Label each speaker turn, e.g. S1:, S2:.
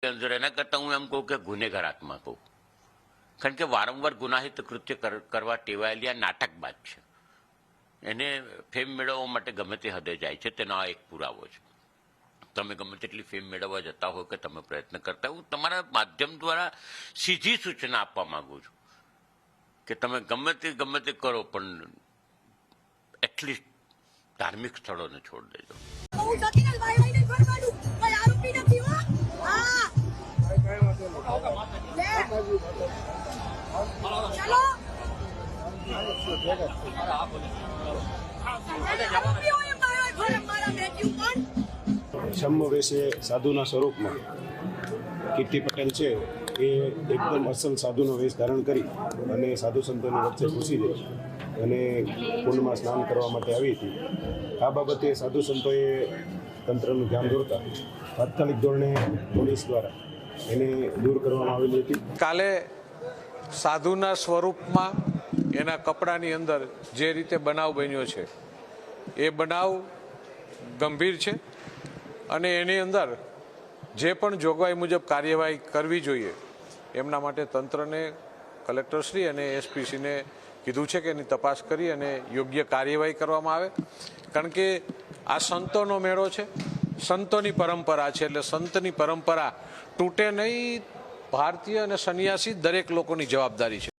S1: અંદર એના કરતાં હું એમ કહું કે ગુનેગાર આત્મા કહું, કારણ કે વારંવાર ગુનાહિત કૃત્ય કરવા ટેવાયેલી આ નાટકબાજ છે. એને ફેમ મેળવવા માટે ગમે તે હદે જાય છે, તેનો આ એક પુરાવો છે. તમે ગમે તેટલી ફેમ મેળવવા જતા હો કે તમે પ્રયત્ન કરતા હો, તમારા માધ્યમ દ્વારા સીધી સૂચના આપવા માંગુ છું કે તમે ગમે તે કરો, પણ એટલીસ્ટ ધાર્મિક સ્થળોને છોડ દેજો.
S2: છદ્મવેશે સાધુના સ્વરૂપમાં કીર્તિ પટેલ છે એ એકદમ અસલ સાધુનો વેશ ધારણ કરી અને સાધુ સંતોની વચ્ચે ઘૂસી જઈ અને કુંડમાં સ્નાન કરવા માટે આવી હતી. આ બાબતે સાધુ સંતોએ તંત્રનું ધ્યાન દોરતા તાત્કાલિક ધોરણે પોલીસ દ્વારા એને દૂર કરવામાં આવેલી હતી.
S3: કાલે સાધુના સ્વરૂપમાં એના કપડાની અંદર જે રીતે બનાવ બન્યો છે એ બનાવ ગંભીર છે અને એની અંદર જે પણ જોગવાઈ મુજબ કાર્યવાહી કરવી જોઈએ એમના માટે તંત્રને કલેક્ટરશ્રી અને એસપીસીને કીધું છે કે એની તપાસ કરી અને યોગ્ય કાર્યવાહી કરવામાં આવે. કારણ કે આ સંતોનો મેળો છે, સંતોની પરંપરા છે, એટલે સંતની પરંપરા તૂટે નહીં. ભારતીય અને સંન્યાસી દરેક લોકોની જવાબદારી છે.